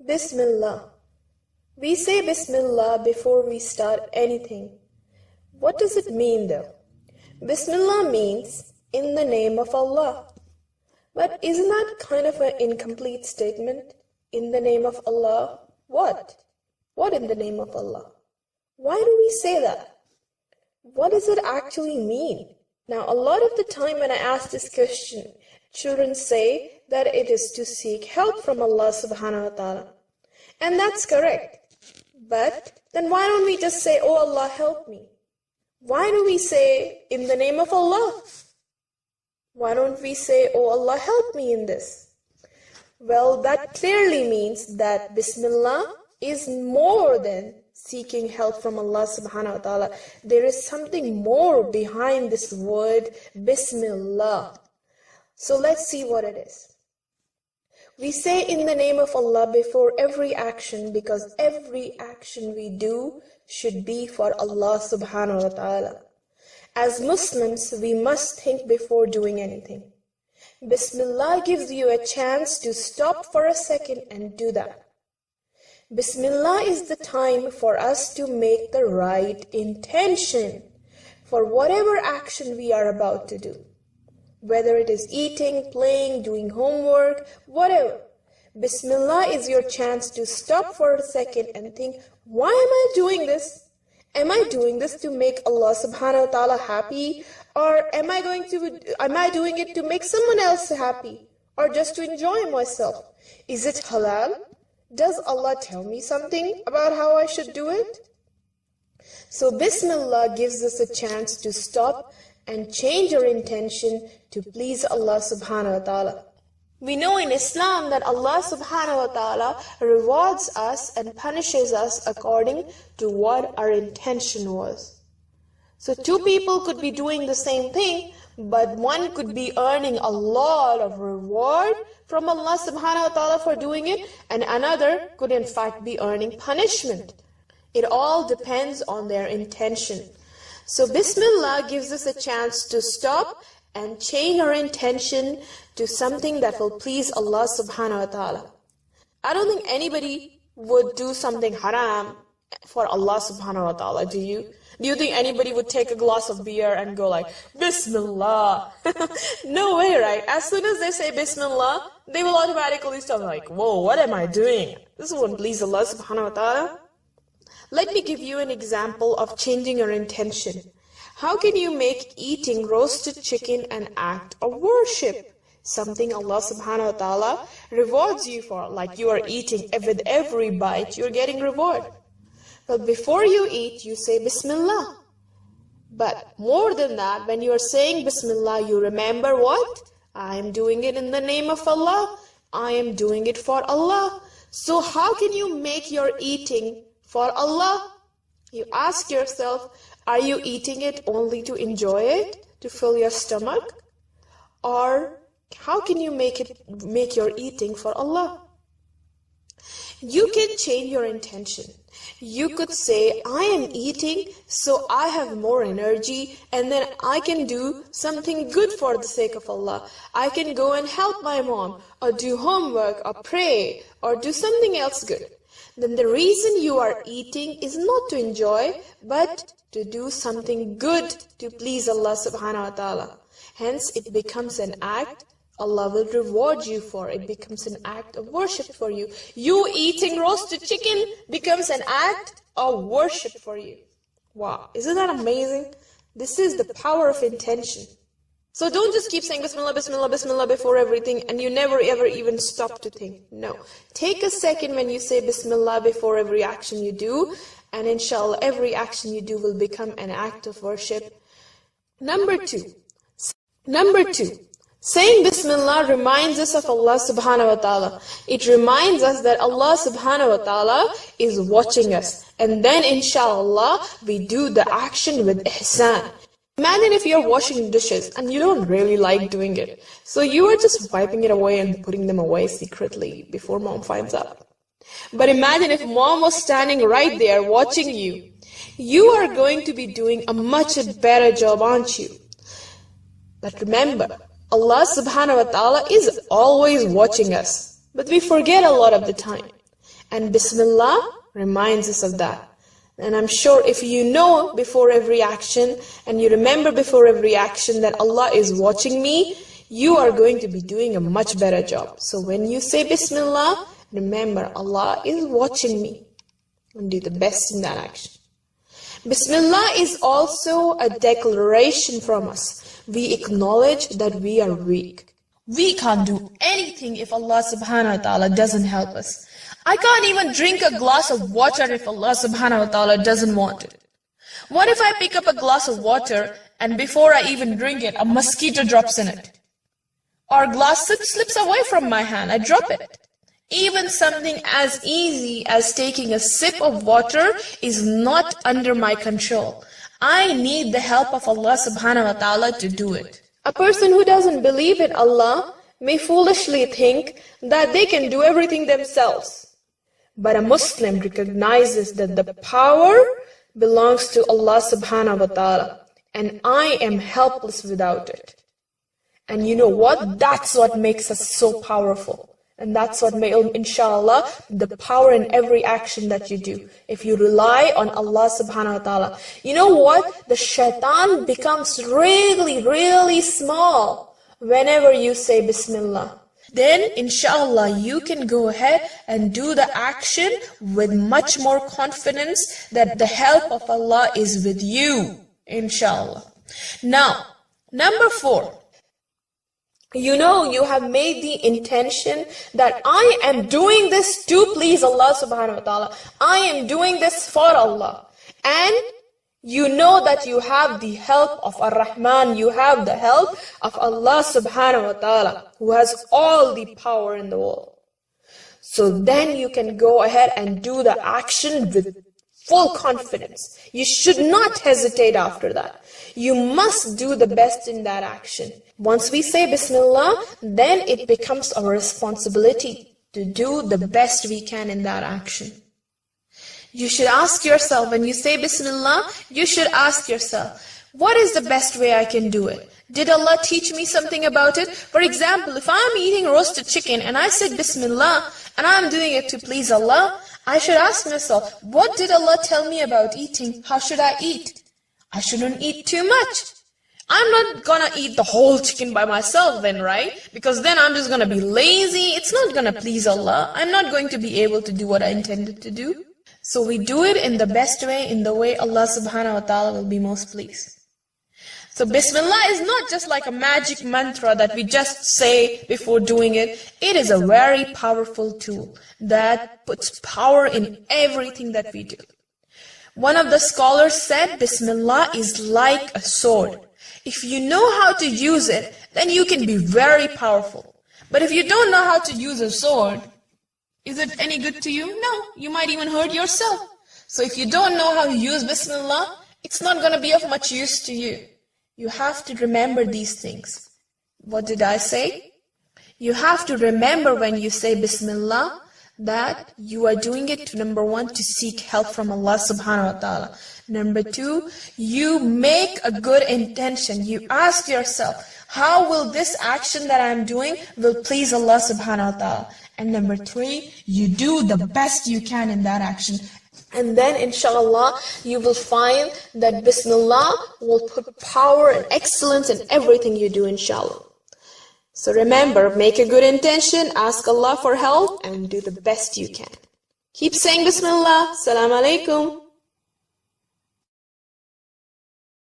Bismillah. We say Bismillah before we start anything. What does it mean though? Bismillah means in the name of Allah. But isn't that kind of an incomplete statement? In the name of Allah? What? What in the name of Allah? Why do we say that? What does it actually mean? Now, a lot of the time when I ask this question, children say that it is to seek help from Allah subhanahu wa ta'ala. And that's correct. But then why don't we just say, oh Allah, help me? Why do we say in the name of Allah? Why don't we say, oh Allah, help me in this? Well, that clearly means that Bismillah is more than seeking help from Allah subhanahu wa ta'ala. There is something more behind this word Bismillah. So let's see what it is. We say in the name of Allah before every action because every action we do should be for Allah subhanahu wa ta'ala. As Muslims, we must think before doing anything. Bismillah gives you a chance to stop for a second and do that. Bismillah is the time for us to make the right intention for whatever action we are about to do. Whether it is eating, playing, doing homework, whatever. Bismillah is your chance to stop for a second and think, why am I doing this? Am I doing this to make Allah subhanahu wa ta'ala happy? Or am I doing it to make someone else happy? Or just to enjoy myself? Is it halal? Does Allah tell me something about how I should do it? So Bismillah gives us a chance to stop and change our intention to please Allah subhanahu wa ta'ala. We know in Islam that Allah subhanahu wa ta'ala rewards us and punishes us according to what our intention was. So two people could be doing the same thing, but one could be earning a lot of reward from Allah subhanahu wa ta'ala for doing it, and another could in fact be earning punishment. It all depends on their intention. So Bismillah gives us a chance to stop and change our intention to something that will please Allah subhanahu wa ta'ala. I don't think anybody would do something haram for Allah subhanahu wa ta'ala, do you? Do you think anybody would take a glass of beer and go like, Bismillah? No way, right? As soon as they say Bismillah, they will automatically stop like, whoa, what am I doing? This won't please Allah subhanahu wa ta'ala. Let me give you an example of changing your intention. How can you make eating roasted chicken an act of worship? Something Allah subhanahu wa ta'ala rewards you for, like you are eating with every bite, you're getting reward. But before you eat, you say Bismillah. But more than that, when you are saying Bismillah, you remember what? I am doing it in the name of Allah. I am doing it for Allah. So how can you make your eating for Allah? You ask yourself, are you eating it only to enjoy it, to fill your stomach? Or how can you make your eating for Allah? You can change your intention. You could say, I am eating so I have more energy and then I can do something good for the sake of Allah. I can go and help my mom or do homework or pray or do something else good. Then the reason you are eating is not to enjoy, but to do something good to please Allah subhanahu wa ta'ala. Hence, it becomes an act Allah will reward you for. It becomes an act of worship for you. You eating roasted chicken becomes an act of worship for you. Wow, isn't that amazing? This is the power of intention. So don't just keep saying Bismillah, Bismillah, Bismillah before everything and you never ever even stop to think. No. Take a second when you say Bismillah before every action you do, and inshallah every action you do will become an act of worship. Number two. Saying Bismillah reminds us of Allah subhanahu wa ta'ala. It reminds us that Allah subhanahu wa ta'ala is watching us. And then inshallah, we do the action with IHSAAN. Imagine if you're washing dishes and you don't really like doing it. So you are just wiping it away and putting them away secretly before mom finds out. But imagine if mom was standing right there watching you. You are going to be doing a much better job, aren't you? But remember, Allah subhanahu wa ta'ala is always watching us, but we forget a lot of the time. And Bismillah reminds us of that. And I'm sure if you know before every action and you remember before every action that Allah is watching me, you are going to be doing a much better job. So when you say Bismillah, remember Allah is watching me, and do the best in that action. Bismillah is also a declaration from us. We acknowledge that we are weak. We can't do anything if Allah subhanahu wa ta'ala doesn't help us. I can't even drink a glass of water if Allah subhanahu wa ta'ala doesn't want it. What if I pick up a glass of water and before I even drink it, a mosquito drops in it? Or glass slips away from my hand, I drop it. Even something as easy as taking a sip of water is not under my control. I need the help of Allah subhanahu wa ta'ala to do it. A person who doesn't believe in Allah may foolishly think that they can do everything themselves. But a Muslim recognizes that the power belongs to Allah subhanahu wa ta'ala, and I am helpless without it. And you know what? That's what makes us so powerful. And that's what may, inshallah, the power in every action that you do. If you rely on Allah subhanahu wa ta'ala. You know what? The shaitan becomes really, really small whenever you say Bismillah. Then, inshallah, you can go ahead and do the action with much more confidence that the help of Allah is with you, inshallah. Now, number 4. You know, you have made the intention that I am doing this to please Allah subhanahu wa ta'ala. I am doing this for Allah. And you know that you have the help of Ar-Rahman, you have the help of Allah subhanahu wa ta'ala, who has all the power in the world. So then you can go ahead and do the action with full confidence. You should not hesitate after that. You must do the best in that action. Once we say Bismillah, then it becomes our responsibility to do the best we can in that action. You should ask yourself, when you say Bismillah, you should ask yourself, what is the best way I can do it? Did Allah teach me something about it? For example, if I'm eating roasted chicken and I said Bismillah and I'm doing it to please Allah, I should ask myself, what did Allah tell me about eating? How should I eat? I shouldn't eat too much. I'm not gonna eat the whole chicken by myself then, right? Because then I'm just gonna be lazy. It's not gonna please Allah. I'm not going to be able to do what I intended to do. So we do it in the best way, in the way Allah subhanahu wa ta'ala will be most pleased. So Bismillah is not just like a magic mantra that we just say before doing it. It is a very powerful tool that puts power in everything that we do. One of the scholars said Bismillah is like a sword. If you know how to use it, then you can be very powerful. But if you don't know how to use a sword, is it any good to you? No, you might even hurt yourself. So if you don't know how to use Bismillah, it's not going to be of much use to you. You have to remember these things. What did I say? You have to remember when you say Bismillah that you are doing it to, number 1, to seek help from Allah subhanahu wa ta'ala. Number 2, you make a good intention. You ask yourself, how will this action that I'm doing will please Allah subhanahu wa ta'ala? And number 3, you do the best you can in that action. And then inshallah, you will find that Bismillah will put power and excellence in everything you do, inshallah. So remember, make a good intention, ask Allah for help, and do the best you can. Keep saying Bismillah. Assalamu alaikum.